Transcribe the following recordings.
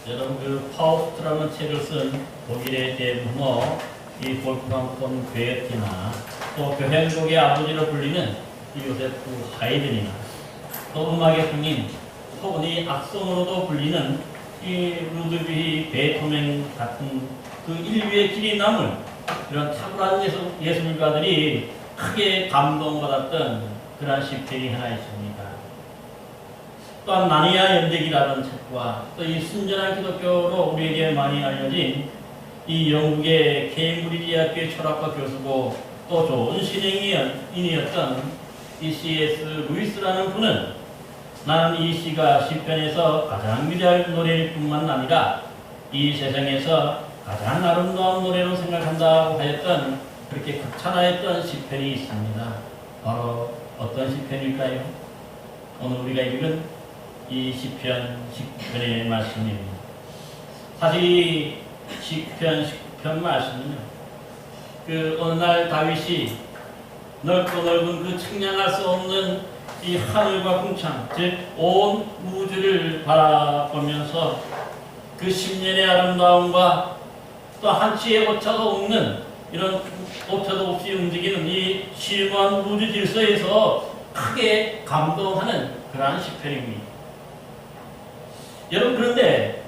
여러분 파우스트라는 책을 쓴 독일의 대문호 이 볼프강 폰 괴테나 또 교향곡의 아버지로 불리는 이 요세프 하이든이나 또 음악의 성인 소은이 악성으로도 불리는 이 루드비히 베토벤 같은 그 인류의 길이 남을 이런 탁월한 예술가들이 크게 감동받았던 그러한 시편이 하나 있습니다. 또한 나니아 연대기라는 책과 또 이 순전한 기독교로 우리에게 많이 알려진 이 영국의 케임브리지 대학교의 철학과 교수고 또 좋은 신행인이었던 이 C.S. 루이스라는 분은 나는 이 시가 시편에서 가장 위대한 노래일 뿐만 아니라 이 세상에서 가장 아름다운 노래로 생각한다고 하였던 그렇게 극찬하였던 시편이 있습니다. 바로 어떤 시편일까요? 오늘 우리가 읽은 이 시편 10편의 말씀입니다. 사실 이 시편 10편 말씀은요, 어느 날 다윗이 넓고 넓은 그 측량할 수 없는 이 하늘과 궁창, 즉 온 우주를 바라보면서 그 10년의 아름다움과 또 한치의 오차도 없는 이런 오차도 없이 움직이는 이 심오한 우주 질서에서 크게 감동하는 그러한 시편입니다. 여러분, 그런데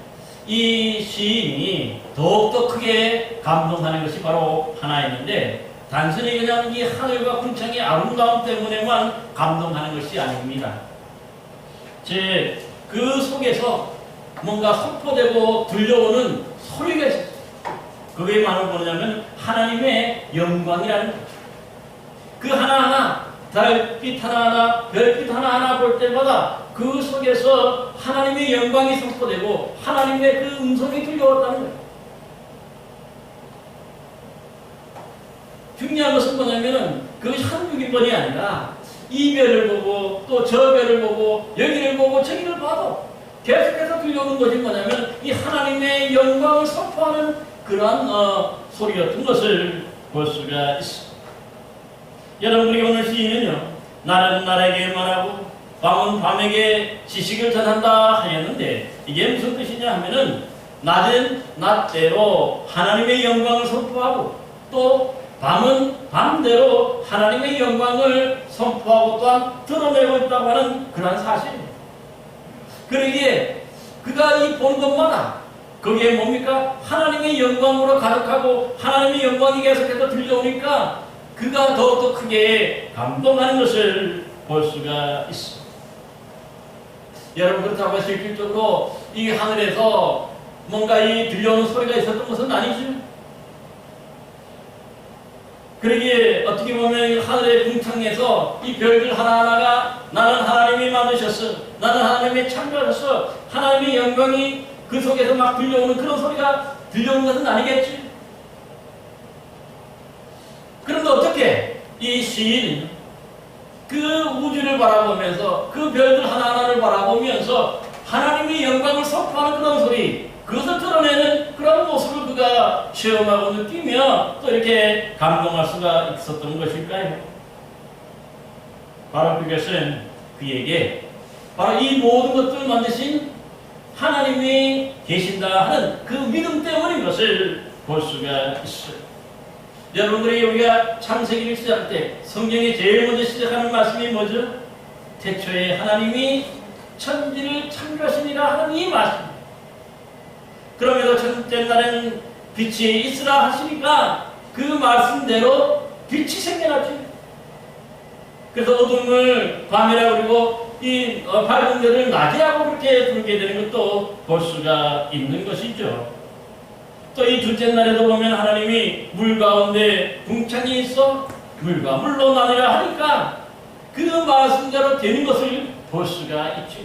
이 시인이 더욱더 크게 감동하는 것이 바로 하나 있는데, 단순히 그냥 이 하늘과 궁창의 아름다움 때문에만 감동하는 것이 아닙니다. 그 속에서 뭔가 선포되고 들려오는 소리가 있어요. 그게 바로 뭐냐면 하나님의 영광이라는 거죠. 그 하나하나, 달빛 하나하나, 별빛 하나하나 볼 때마다 그 속에서 하나님의 영광이 선포되고 하나님의 그 음성이 들려왔다는 거예요. 중요한 것은 뭐냐면은 그것이 한두 번이 아니라 이 별을 보고 또 저 별을 보고 여기를 보고 저기를 봐도 계속해서 들려오는 것이 뭐냐면 이 하나님의 영광을 선포하는 그러한 소리 같은 것을 볼 수가 있습니다. 여러분, 우리 오늘 시인은요, 날은 날에게 말하고 밤은 밤에게 지식을 전한다 하였는데, 이게 무슨 뜻이냐 하면은 낮은 낮대로 하나님의 영광을 선포하고 또 밤은 밤대로 하나님의 영광을 선포하고 또한 드러내고 있다고 하는 그런 사실입니다. 그러기에 그가 이 보는 것마다 거기에 뭡니까? 하나님의 영광으로 가득하고 하나님의 영광이 계속해서 들려오니까 그가 더욱더 크게 감동하는 것을 볼 수가 있습니다. 여러분, 그렇다고 해서 실질적으로 이 하늘에서 뭔가 이 들려오는 소리가 있었던 것은 아니죠. 그러기에 어떻게 보면 하늘의 궁창에서 이 별들 하나하나가 나는 하나님이 만드셨어, 나는 하나님이 창조하셨어, 하나님의 영광이 그 속에서 막 들려오는 그런 소리가 들려오는 것은 아니겠지. 그런데 어떻게 이 시인 그 우주를 바라보면서 그 별들 하나하나를 바라보면서 하나님의 영광을 선포하는 그런 소리, 그것을 드러내는 그런 모습을 그가 체험하고 느끼며 또 이렇게 감동할 수가 있었던 것일까요? 바로 그것은 그에게 바로 이 모든 것들을 만드신 하나님이 계신다 하는 그 믿음 때문인 것을 볼 수가 있어요. 여러분들이 우리가 창세기를 시작할 때 성경이 제일 먼저 시작하는 말씀이 뭐죠? 태초에 하나님이 천지를 창조하시니라 하는 이 말씀. 그러면서 첫째 날에는 빛이 있으라 하시니까 그 말씀대로 빛이 생겨났죠. 그래서 어둠을 밤이라 그리고 이 밝은 데를 낮이라고 그렇게 부르게 되는 것도 볼 수가 있는 것이죠. 또 이 둘째 날에도 보면 하나님이 물 가운데 궁창이 있어 물과 물로 나뉘라 하니까 그 말씀대로 되는 것을 볼 수가 있죠.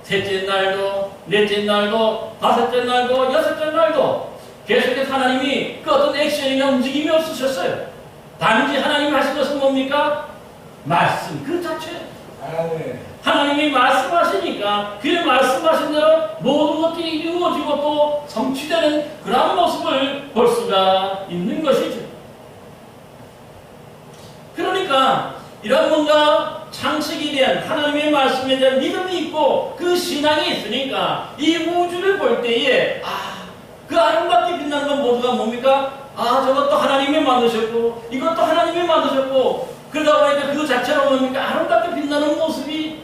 셋째 날도, 넷째 날도, 다섯째 날도, 여섯째 날도 계속해서 하나님이 그 어떤 액션이나 움직임이 없으셨어요. 단지 하나님이 하신 것은 뭡니까? 말씀 그 자체예요. 하나님이 말씀하시니까 그 말씀하신 대로 모든 것들이 이루어지고 또 성취되는 그런 모습을 볼 수가 있는 것이죠. 그러니까 이런 뭔가 상식에 대한 하나님의 말씀에 대한 믿음이 있고 그 신앙이 있으니까 이 우주를 볼 때에 그 아름답게 빛나는 건 모두가 뭡니까? 저것도 하나님이 만드셨고 이것도 하나님이 만드셨고 그러다 보니까 그 자체로 뭡니까? 아름답게 빛나는 모습이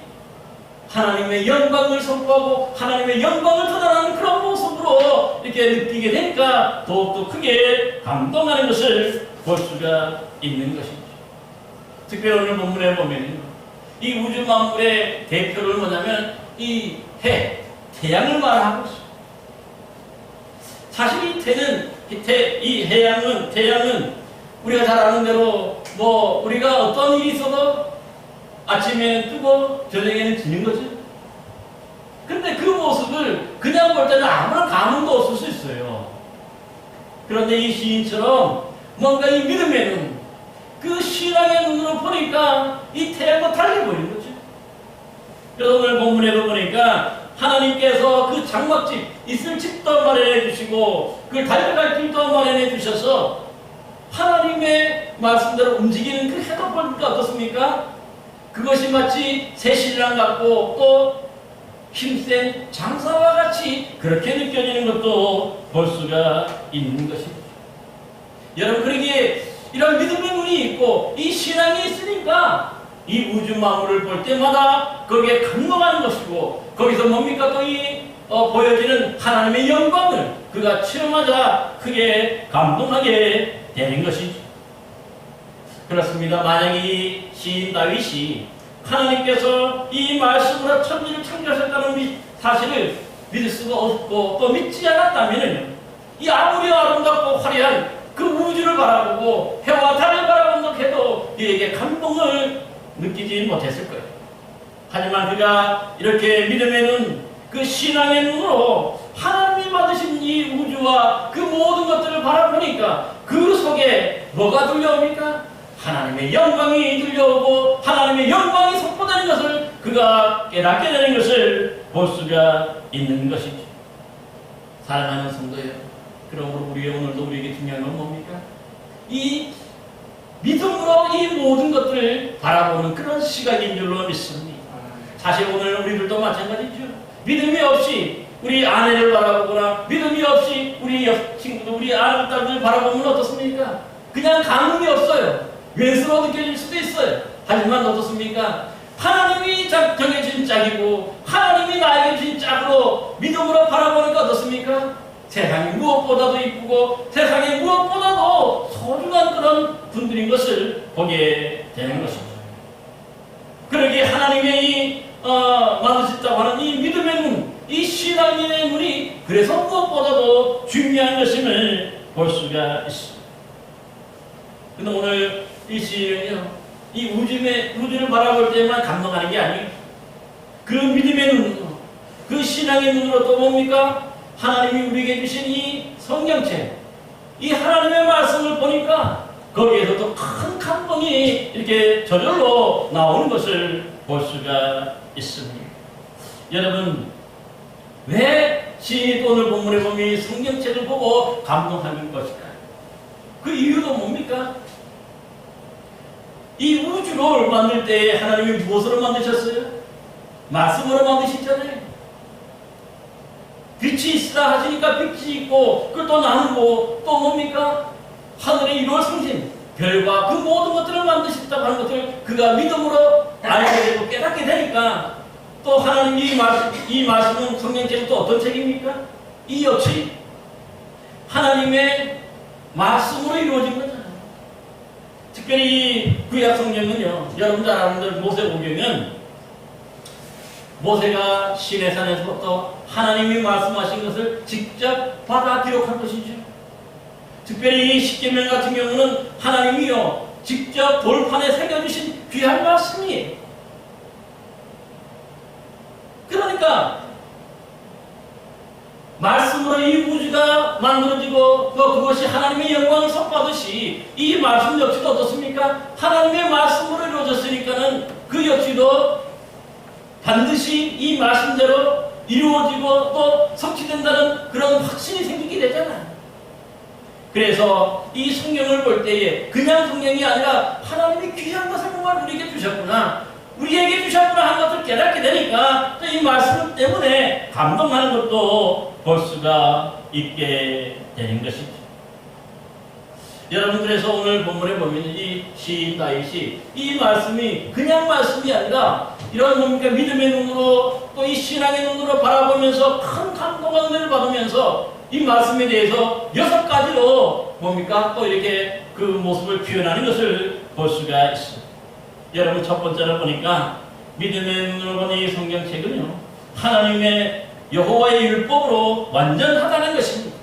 하나님의 영광을 선포하고 하나님의 영광을 드러나는 그런 모습으로 이렇게 느끼게 되니까 더욱더 크게 감동하는 것을 볼 수가 있는 것이죠. 특별히 오늘 본문에 보면 이 우주 만물의 대표를 뭐냐면 이 태양을 말하고 있어요. 사실 이 태양은 우리가 잘 아는 대로 우리가 어떤 일이 있어도 아침에는 뜨고 저녁에는 지는 거죠. 근데 그 모습을 그냥 볼 때는 아무런 감흥도 없을 수 있어요. 그런데 이 시인처럼 뭔가 이 믿음의 눈, 그 신앙의 눈으로 보니까 이 태양도 달리 보이는 거죠. 그래서 오늘 본문에도 보니까 하나님께서 그 장막집 있을 집도 마련해 주시고 그걸 달려갈 길도 마련해 주셔서 하나님의 말씀대로 움직이는 그 해도 보니까 어떻습니까? 그것이 마치 새 신랑 같고 또 힘센 장사와 같이 그렇게 느껴지는 것도 볼 수가 있는 것입니다. 여러분, 그러기에 이런 믿음의 눈이 있고 이 신앙이 있으니까 이 우주 만물을 볼 때마다 거기에 감동하는 것이고 거기서 뭡니까? 또 보여지는 하나님의 영광을 그가 체험하자 크게 감동하게 되는 것이죠. 그렇습니다. 만약에 이 시인 다윗이 하나님께서 이 말씀으로 천지를 창조하셨다는 사실을 믿을 수가 없고 또 믿지 않았다면 이 아무리 아름답고 화려한 그 우주를 바라보고 해와 달을 바라본다 해도 그에게 감동을 느끼지 못했을 거예요. 하지만 그가 이렇게 믿음의 눈, 그 신앙의 눈으로 하나님이 만드신 이 우주와 그 모든 것들을 바라보니까 그 속에 뭐가 들려옵니까? 하나님의 영광이 들려오고 하나님의 영광이 선포되는 것을 그가 깨닫게 되는 것을 볼 수가 있는 것이죠. 사랑하는 성도예요. 그러므로 오늘도 우리에게 중요한 건 뭡니까? 이 믿음으로 이 모든 것들을 바라보는 그런 시각인 줄로 믿습니다. 사실 오늘 우리들도 마찬가지죠. 믿음이 없이 우리 아내를 바라보거나 믿음이 없이 우리 친구들, 우리 아들들 바라보면 어떻습니까? 그냥 감흥이 없어요. 외스러워 느껴질 수도 있어요. 하지만 어떻습니까? 하나님이 정해진 짝이고 하나님이 나에게 주신 짝으로 믿음으로 바라보니까 어떻습니까? 세상이 무엇보다도 이쁘고 세상에 무엇보다도 소중한 그런 분들인 것을 보게 되는 것입니다. 그러기에 하나님의 만드셨다고 하는 이 믿음의 눈, 이 신앙의 눈이 그래서 무엇보다도 중요한 것임을 볼 수가 있습니다. 근데 오늘 이 시인은요, 이 우주를 바라볼 때만 감동하는 게 아니에요. 그 믿음의 눈으로, 그 신앙의 눈으로 또 뭡니까? 하나님이 우리에게 주신 이 성경책, 이 하나님의 말씀을 보니까 거기에서도 큰 감동이 이렇게 저절로 나오는 것을 볼 수가 있습니다. 여러분, 왜 시인이 오늘 본문에 보면 이 성경책을 보고 감동하는 것일까요? 그 이유도 뭡니까? 이 우주를 만들 때 하나님이 무엇으로 만드셨어요? 말씀으로 만드셨잖아요. 빛이 있으라 하시니까 빛이 있고 그또 나누고 또 뭡니까? 하늘의 이루어 성신 별과 그 모든 것들을 만드셨다고 하는 것을 그가 믿음으로 알게 되고 깨닫게 되니까 또 하나님 이 말씀은 성경책은 또 어떤 책입니까? 이 역시 하나님의 말씀으로 이루어진 거잖아요. 특별히 구약 성경은요, 여러분 잘 아는 모세오경은 모세가 시내산에서부터 하나님이 말씀하신 것을 직접 받아 기록한 것이죠. 특별히 이 십계명 같은 경우는 하나님이요 직접 돌판에 새겨주신 귀한 말씀이에요. 그러니까 말씀으로 이 우주가 만들어지고 또 그것이 하나님의 영광을 선포하듯이 이 말씀 역시도 어떻습니까? 하나님의 말씀으로 이루어졌으니까는 그 역시도 반드시 이 말씀대로 이루어지고 또 성취된다는 그런 확신이 생기게 되잖아요. 그래서 이 성경을 볼 때에 그냥 성경이 아니라 하나님이 귀한 것을 정말 우리에게 주셨구나. 우리에게 주셨구나 하는 것을 깨닫게 되니까 또 이 말씀 때문에 감동하는 것도 볼 수가 있게 되는 것이죠. 여러분, 그래서 오늘 본문에 보면 이 시인 다윗이 이 말씀이 그냥 말씀이 아니라 이런 뭡니까 믿음의 눈으로 또 이 신앙의 눈으로 바라보면서 큰 감동과 은혜를 받으면서 이 말씀에 대해서 6가지로 뭡니까 또 이렇게 그 모습을 표현하는 것을 볼 수가 있습니다. 여러분, 첫 번째로 보니까 믿음의 눈으로 보는 이 성경책은요, 하나님의 여호와의 율법으로 완전하다는 것입니다.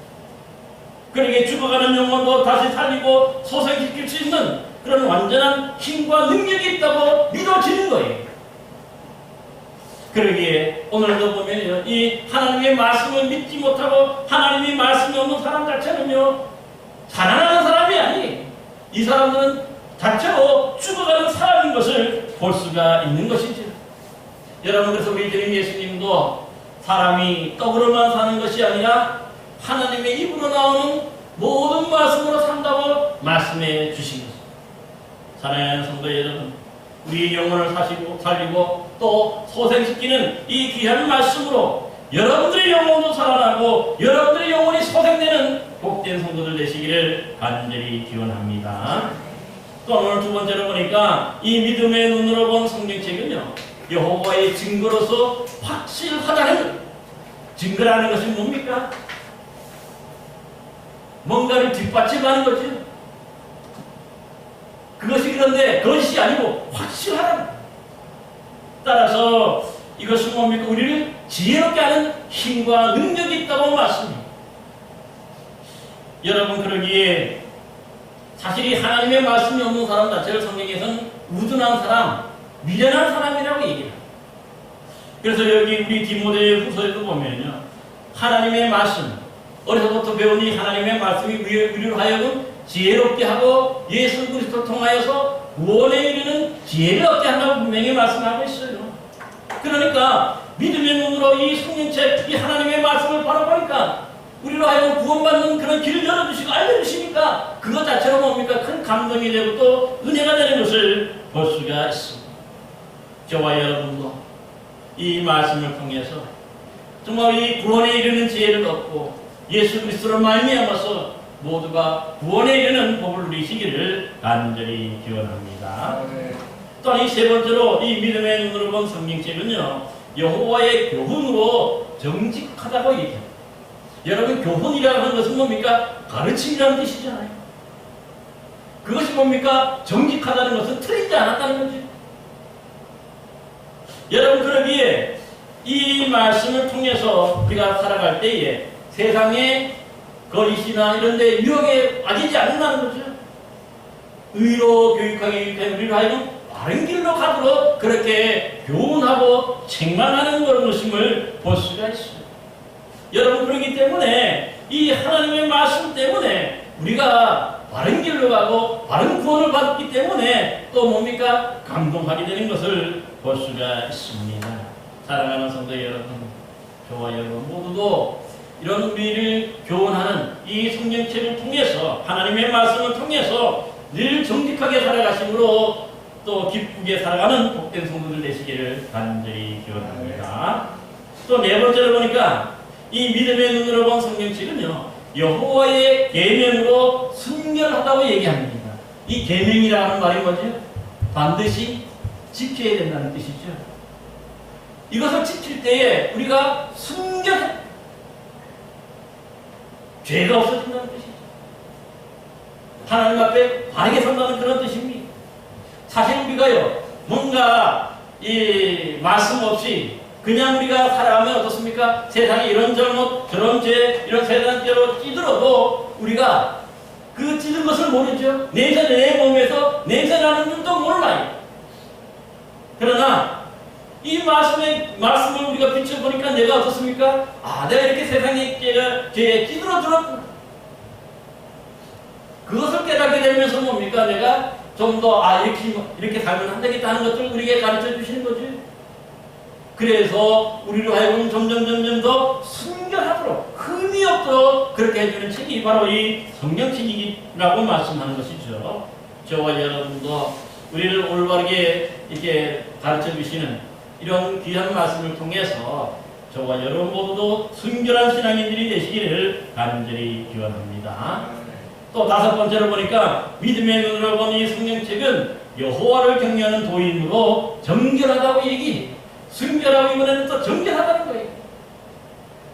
그러기에 죽어가는 영혼도 다시 살리고 소생시킬 수 있는 그런 완전한 힘과 능력이 있다고 믿어지는 거예요. 그러기에 오늘도 보면 이 하나님의 말씀을 믿지 못하고 하나님의 말씀이 없는 사람 자체는요, 자라나는 사람이 아니에요. 이 사람들은 자체로 죽어가는 사람인 것을 볼 수가 있는 것이죠. 여러분, 그래서 우리 주님 예수님도 사람이 떡으로만 사는 것이 아니라 하나님의 입으로 나오는 모든 말씀으로 산다고 말씀해 주신 것입니다. 사랑하는 성도 여러분, 우리의 영혼을 살리고 또 소생시키는 이 귀한 말씀으로 여러분들의 영혼도 살아나고 여러분들의 영혼이 소생되는 복된 성도들 되시기를 간절히 기원합니다. 또 오늘 두 번째로 보니까 이 믿음의 눈으로 본 성경책은요, 여호와의 증거로서 확실하다는 증거라는 것이 뭡니까? 뭔가를 뒷받침하는 거죠. 그것이 그런데 거짓이 아니고 확실하다. 따라서 이것은 뭡니까? 우리를 지혜롭게 하는 힘과 능력이 있다고 말씀합니다. 여러분, 그러기에 사실 이 하나님의 말씀이 없는 사람 자체를 성경에서는 우둔한 사람, 미련한 사람이라고 얘기해요. 그래서 여기 우리 디모데 후서에도 보면요, 하나님의 말씀, 어려서부터 배운 이 하나님의 말씀이 우리를 하여금 지혜롭게 하고 예수 그리스도를 통하여서 구원에 이르는 지혜를 얻게 한다고 분명히 말씀하고 있어요. 그러니까 믿음의 눈으로 이 성경책, 이 하나님의 말씀을 바라보니까 우리로 하여금 구원받는 그런 길을 열어주시고 알려주시니까 그것 자체로 뭡니까? 큰 감동이 되고 또 은혜가 되는 것을 볼 수가 있습니다. 저와 여러분도 이 말씀을 통해서 정말 이 구원에 이르는 지혜를 얻고 예수 그리스도로 말미암아서 모두가 구원에 이르는 복을 누리시기를 간절히 기원합니다. 또 이 세 번째로 이 믿음의 눈으로 본 성경책은요, 여호와의 교훈으로 정직하다고 얘기합니다. 여러분, 교훈이라고 하는 것은 뭡니까? 가르침이라는 뜻이잖아요. 그것이 뭡니까? 정직하다는 것은 틀리지 않았다는 거죠. 여러분, 그러기에 이 말씀을 통해서 우리가 살아갈 때에 세상의 거짓이나 이런 데 유혹에 빠지지 않는다는 거죠. 의로 교육하기 때문에 우리를 하여금 바른 길로 가도록 그렇게 교훈하고 책망하는 그런 것임을 볼 수가 있어요. 여러분, 그렇기 때문에 이 하나님의 말씀 때문에 우리가 바른 길로 가고 바른 구원을 받기 때문에 또 뭡니까? 감동하게 되는 것을 볼 수가 있습니다. 사랑하는 성도 여러분, 저와 여러분 모두도 이런 우리를 교훈하는 이 성경책을 통해서 하나님의 말씀을 통해서 늘 정직하게 살아가심으로 또 기쁘게 살아가는 복된 성도들 되시기를 간절히 기원합니다. 또 네 번째로 보니까 이 믿음의 눈으로 본 성경책은요, 여호와의 계명으로 순결하다고 얘기합니다. 이 계명이라는 말이 뭐죠? 반드시 지켜야 된다는 뜻이죠. 이것을 지킬 때에 우리가 순결해, 죄가 없어진다는 뜻이죠. 하나님 앞에 바르게 선다는 그런 뜻입니다. 사실 우리가요, 뭔가 이 말씀 없이 그냥 우리가 살아가면 어떻습니까? 세상에 이런 잘못, 저런 죄, 이런 세상죄로 찌들어도 우리가 그 찌든 것을 모르죠. 내 몸에서 냄새나는 줄도 몰라요. 그러나 이 말씀을 우리가 비춰보니까 내가 어떻습니까? 아, 내가 이렇게 세상의 죄에 찌들어들었구나. 그것을 깨닫게 되면서 뭡니까? 내가 좀 더, 이렇게 살면 안 되겠다 하는 것들을 우리에게 가르쳐 주시는 거죠. 그래서 우리로 하여금 점점 더 순결하도록, 흠이 없도록 그렇게 해주는 책이 바로 이 성경책이라고 말씀하는 것이죠. 저와 여러분도 우리를 올바르게 이렇게 가르쳐 주시는 이런 귀한 말씀을 통해서 저와 여러분 모두도 순결한 신앙인들이 되시기를 간절히 기원합니다. 또 다섯 번째로 보니까 믿음의 눈으로 보는 이 성경책은 여호와를 경외하는 도인으로 정결하다고 얘기해요. 순결하고 이번에는 또 정결하다는 거예요.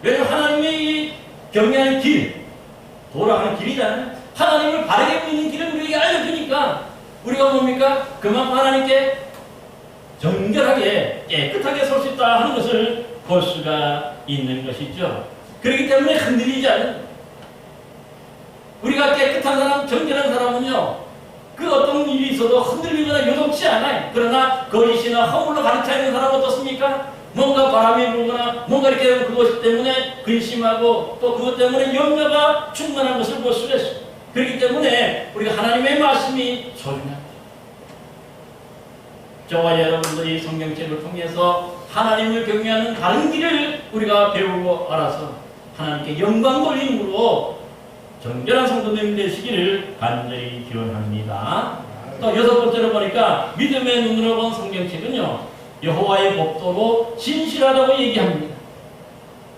왜냐하면 하나님의 이 경외하는 길, 돌아가는 길이잖아요. 하나님을 바르게 보이는 길을 우리에게 알려주니까 우리가 뭡니까? 그만큼 하나님께 정결하게 깨끗하게 설 수 있다 하는 것을 볼 수가 있는 것이죠. 그렇기 때문에 흔들리지 않는, 우리가 깨끗한 사람, 정결한 사람은요, 그 어떤 일이 있어도 흔들리거나 요동치 않아요. 그러나 거짓이나 허물로 가르쳐 있는 사람은 어떻습니까? 뭔가 바람이 불거나 뭔가 이렇게 되면 그것 때문에 근심하고 또 그것 때문에 염려가 충만한 것을 볼 수가 있어요. 그렇기 때문에 우리가 하나님의 말씀이 소중합니다. 저와 여러분들이 성경책을 통해서 하나님을 경외하는 다른 길을 우리가 배우고 알아서 하나님께 영광 돌림으로 정결한 성도님 되시기를 간절히 기원합니다. 또 여섯 번째로 보니까 믿음의 눈으로 본 성경책은요, 여호와의 법도로 진실하다고 얘기합니다.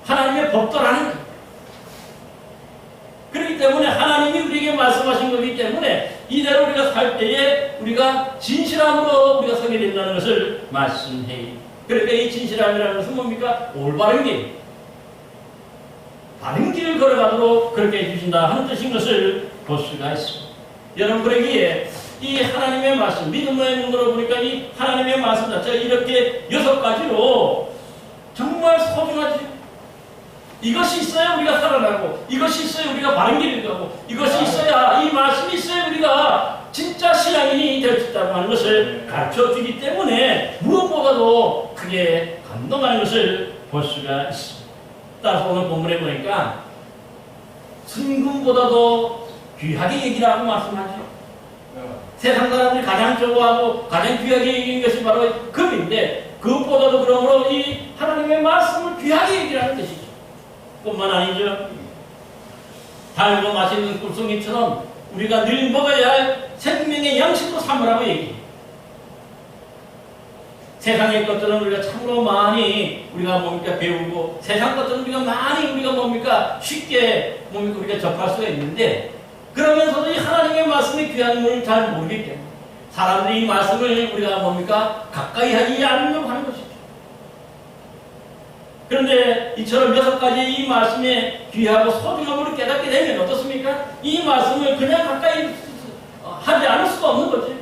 하나님의 법도라는 것. 그렇기 때문에 하나님이 우리에게 말씀하신 거기 때문에 이대로 우리가 살 때에 우리가 진실함으로 우리가 서게 된다는 것을 말씀해요. 그러니까 이 진실함이라는 것은 뭡니까? 올바른 길, 바른 길을 걸어가도록 그렇게 해주신다 하는 뜻인 것을 볼 수가 있습니다. 여러분, 그러기에 이 하나님의 말씀, 믿음의 눈으로 보니까 이 하나님의 말씀 자체가 이렇게 여섯 가지로 정말 소중하지. 이것이 있어야 우리가 살아나고, 이것이 있어야 우리가 바른 길을 가고, 이것이 있어야, 이 말씀이 있어야 우리가 진짜 신앙인이 될 수 있다고 하는 것을 가르쳐 주기 때문에 무엇보다도 크게 감동하는 것을 볼 수가 있습니다. 따라서 오늘 본문에 보니까 순금보다도 귀하게 얘기라고 말씀하죠. 세상 사람들이 가장 좋아하고 가장 귀하게 얘기하는 것이 바로 금인데, 그것보다도 그러므로 이 하나님의 말씀을 귀하게 얘기하는 것이죠. 뿐만 아니죠. 달고 맛있는 꿀송이처럼 우리가 늘 먹어야 할 생명의 양식으로 삼으라고 얘기해요. 세상의 것들은 우리가 참으로 많이 우리가 뭡니까 배우고, 세상 것들은 우리가 많이 우리가 뭡니까 쉽게 뭡니까 우리가 접할 수가 있는데, 그러면서도 이 하나님의 말씀의 귀한 물을 잘 모르기 때문에 사람들이 이 말씀을 우리가 뭡니까 가까이 하지 않으려고 하는 것이죠. 그런데 이처럼 여섯 가지 이 말씀의 귀하고 소중함을 깨닫게 되면 어떻습니까? 이 말씀을 그냥 가까이 하지 않을 수가 없는 거지.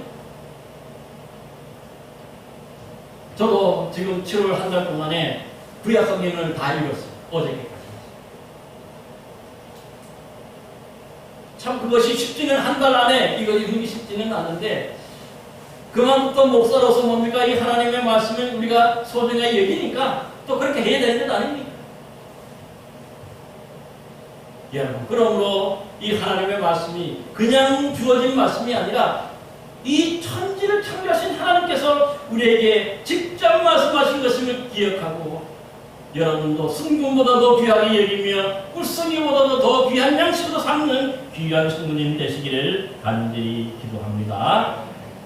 저도 지금 7월 한 달 동안에 구약 성경을 다 읽었어요. 어저께까지. 참 그것이 쉽지는 한 달 안에 이거 읽기 쉽지는 않은데, 그만큼 또 목사로서 뭡니까 이 하나님의 말씀을 우리가 소중하게 여기니까 또 그렇게 해야 되는 것 아닙니까? 여러분, 그러므로 이 하나님의 말씀이 그냥 주어진 말씀이 아니라 이 천지를 창조하신 하나님께서 우리에게 직접 말씀하신 것임을 기억하고, 여러분도 순금보다도 귀하게 여기며 꿀성이보다도 더 귀한 양식으로 삼는 귀한 성도님 되시기를 간절히 기도합니다.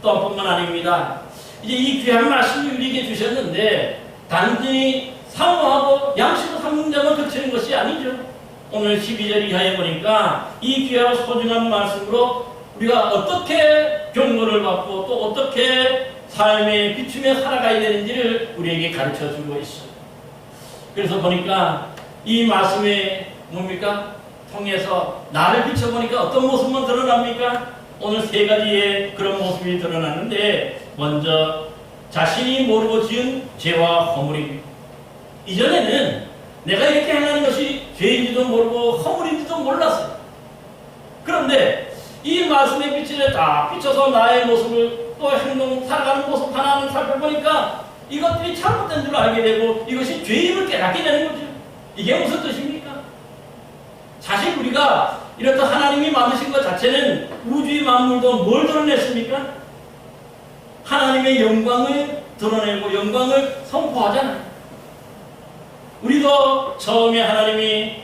또 뿐만 아닙니다. 이제 이 귀한 말씀을 우리에게 주셨는데 단순히 사모하고 양식으로 삼는 자만 그치는 것이 아니죠. 오늘 12절 이하에 보니까 이 귀하고 소중한 말씀으로 우리가 어떻게 경고를 받고 또 어떻게 삶의 비춤에 살아가야 되는지를 우리에게 가르쳐주고 있어요. 그래서 보니까 이 말씀에 뭡니까? 통해서 나를 비춰보니까 어떤 모습만 드러납니까? 오늘 세 가지의 그런 모습이 드러나는데, 먼저 자신이 모르고 지은 죄와 허물입니다. 이전에는 내가 이렇게 행하는 것이 죄인지도 모르고 허물인지도 몰랐어요. 그런데 이 말씀의 빛을 딱 비춰서 나의 모습을 또 행동, 살아가는 모습 하나하나 살펴보니까 이것들이 잘못된 줄 알게 되고 이것이 죄임을 깨닫게 되는 거죠. 이게 무슨 뜻입니까? 사실 우리가 이렇다 하나님이 만드신 것 자체는 우주의 만물도 뭘 드러냈습니까? 하나님의 영광을 드러내고 영광을 선포하잖아요. 우리도 처음에 하나님이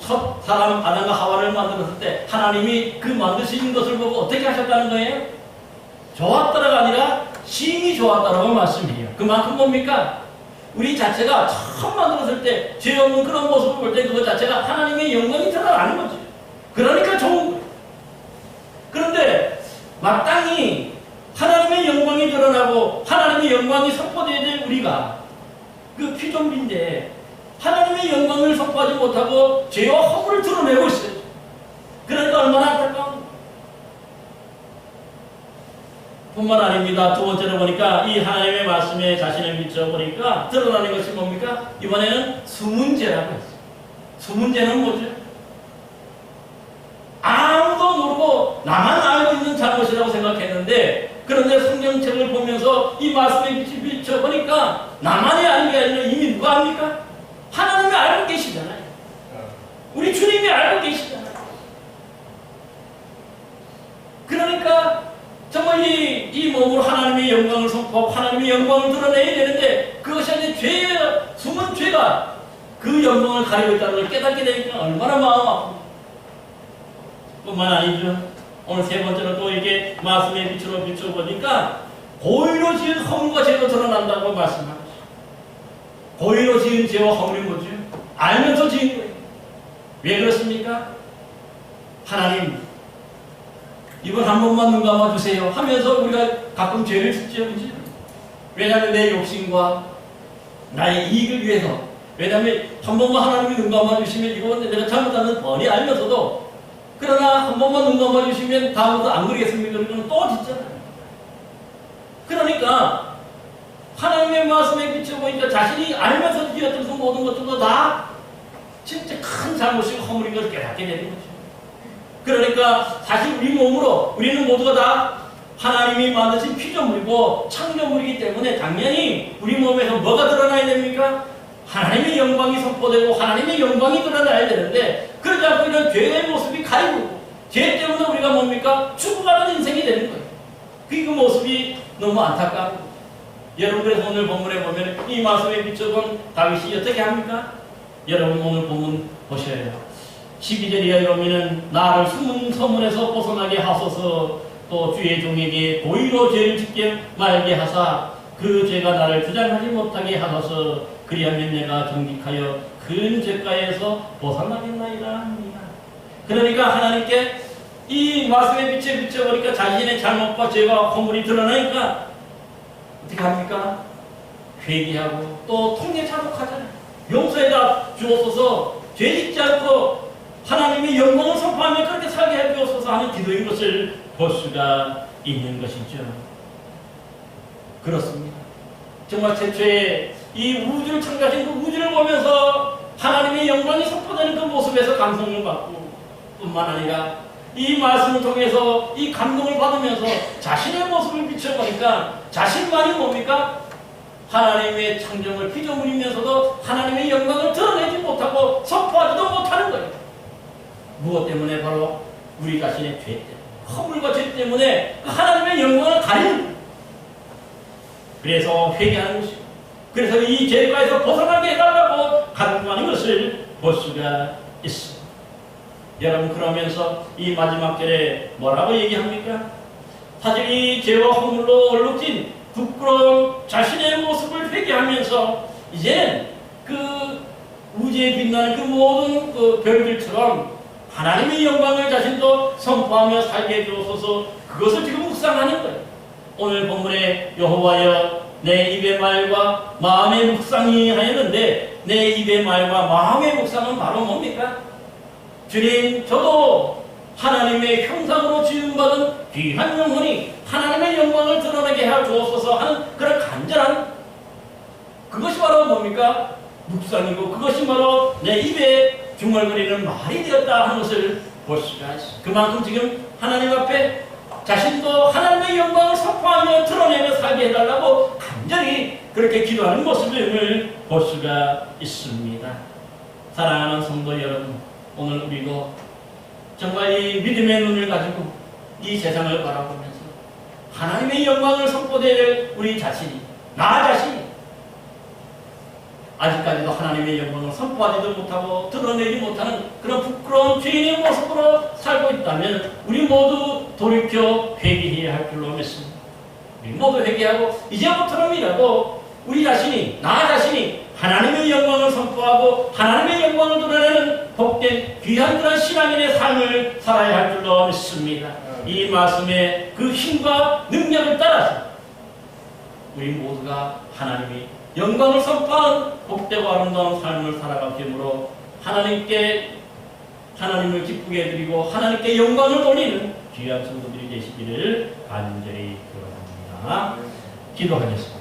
첫 사람 아담과 하와를 만들었을 때 하나님이 그 만드신 것을 보고 어떻게 하셨다는 거예요? 좋았다가 아니라 심히 좋았다라고 말씀해요. 그만큼 뭡니까? 우리 자체가 처음 만들었을 때 죄 없는 그런 모습을 볼 때 그것 자체가 하나님의 영광이 드러나는 거죠. 그러니까 좋은 거예요. 그런데 마땅히 하나님의 영광이 드러나고 하나님의 영광이 선포되어야 될 우리가 그 피조물인데 하나님의 영광을 선포하지 못하고 죄와 허물을 드러내고 있어요. 그러니까 얼마나 안타까운 뿐만 아닙니다. 두 번째로 보니까 이 하나님의 말씀에 자신을 비춰보니까 드러나는 것이 뭡니까? 이번에는 수문제라고 했어요. 수문제는 뭐죠? 아무도 모르고 나만 알고 있는 잘못이라고 생각했는데 그런데 성경책을 보면서 이 말씀에 비춰보니까 나만이 아는 게 아니라 이미 누가 합니까? 하나님이 알고 계시잖아요. 우리 주님이 알고 계시잖아요. 그러니까 정말 이 몸으로 하나님의 영광을 선포하고 하나님의 영광을 드러내야 되는데 그것이 아니라 죄의 숨은 죄가 그 영광을 가리고 있다는 걸 깨닫게 되니까 얼마나 마음 아픕니까? 뿐만 아니죠. 오늘 세 번째로 또 이게 말씀에 비춰보니까 고의로 지은 허물과 죄가 드러난다고 말씀합니다. 고의로 지은 죄와 허물이 뭐죠? 알면서 지은 거예요. 왜 그렇습니까? 하나님 이번 한 번만 눈 감아주세요 하면서 우리가 가끔 죄를 짓죠. 왜냐하면 내 욕심과 나의 이익을 위해서. 왜냐하면 한 번만 하나님이 눈 감아주시면 이건 내가 잘못하는 뻔히 알면서도 그러나 한 번만 눈 감아주시면 다음부터 안 그러겠습니까? 그러면 또 짓잖아요. 그러니까 하나님의 말씀에 비춰보니까 자신이 알면서 지었던 그 모든 것들도 다 진짜 큰 잘못이고 허물인 것을 깨닫게 되는 거죠. 그러니까 사실 우리 몸으로 우리는 모두가 다 하나님이 만드신 피조물이고 창조물이기 때문에 당연히 우리 몸에서 뭐가 드러나야 됩니까? 하나님의 영광이 선포되고 하나님의 영광이 드러나야 되는데 그러지 않고 이런 죄의 모습이 가리고 죄 때문에 우리가 뭡니까? 죽어가는 인생이 되는 거예요. 그 모습이 너무 안타까운 거예요. 여러분 오늘 본문에 보면 이 말씀에 비춰본 다윗이 어떻게 합니까? 여러분 오늘 본문 보셔야 해요. 12절이야 여러분은 나를 숨은 서문에서 벗어나게 하소서 또 주의 종에게 고의로 죄를 짓게 말게 하사 그 죄가 나를 주장하지 못하게 하소서 그리하면 내가 정직하여 큰 죄가에서 벗어나겠나이다 합니다. 그러니까 하나님께 이 말씀에 비춰보니까 자신의 잘못과 죄와 허물이 드러나니까 어떻게 합니까? 회개하고 또 통례 자복하잖아요. 용서해다 주옵소서 죄 짓지 않고 하나님의 영광을 선포하며 그렇게 살게 해 주옵소서 하는 기도인 것을 볼 수가 있는 것이죠. 그렇습니다. 정말 최초에 이 우주를 창조하신 그 우주를 보면서 하나님의 영광이 선포되는 그 모습에서 감동을 받고 뿐만 아니라 이 말씀을 통해서 이 감동을 받으면서 자신의 모습을 비춰보니까 자신만이 뭡니까? 하나님의 창조물 피조물이면서도 하나님의 영광을 드러내지 못하고 선포하지도 못하는 거예요. 무엇 때문에? 바로 우리 자신의 죄 때문에 허물과 죄 때문에 하나님의 영광을 가리는 거예요. 그래서 회개하는 것이고 그래서 이 죄가에서 벗어나게 해달라고 간구하는 것을 볼 수가 있습니다. 여러분 그러면서 이 마지막 절에 뭐라고 얘기합니까? 사실 이 죄와 허물로 얼룩진 부끄러운 자신의 모습을 회개하면서 이제는 그 우주에 빛나는 그 모든 그 별들처럼 하나님의 영광을 자신도 선포하며 살게 해주옵소서 그것을 지금 묵상하는 거예요. 오늘 본문에 여호와여 내 입의 말과 마음의 묵상이 하였는데 내 입의 말과 마음의 묵상은 바로 뭡니까? 주님 저도 하나님의 형상으로 지음받은 귀한 영혼이 하나님의 영광을 드러내게 해 주옵소서 하는 그런 간절한 그것이 바로 뭡니까? 묵상이고 그것이 바로 내 입에 중얼거리는 말이 되었다 하는 것을 볼 수가 있습니다. 그만큼 지금 하나님 앞에 자신도 하나님의 영광을 선포하며 드러내며 살게 해달라고 간절히 그렇게 기도하는 모습을 볼 수가 있습니다. 사랑하는 성도 여러분 오늘 우리도 정말 이 믿음의 눈을 가지고 이 세상을 바라보면서 하나님의 영광을 선포될 우리 자신이 나 자신이 아직까지도 하나님의 영광을 선포하지도 못하고 드러내지 못하는 그런 부끄러운 죄인의 모습으로 살고 있다면 우리 모두 돌이켜 회개해야 할 줄로 믿습니다. 우리 모두 회개하고 이제부터는이라도 우리 자신이, 나 자신이 하나님의 영광을 선포하고 하나님의 영광을 드러내는 복된 귀한 그런 신앙인의 삶을 살아야 할 줄로 믿습니다. 이 말씀의 그 힘과 능력을 따라서 우리 모두가 하나님이 영광을 선포하는 복되고 아름다운 삶을 살아가게 되므로 하나님을 기쁘게 해드리고 하나님께 영광을 돌리는 귀한 성도들이 되시기를 간절히 기원합니다. 기도하겠습니다.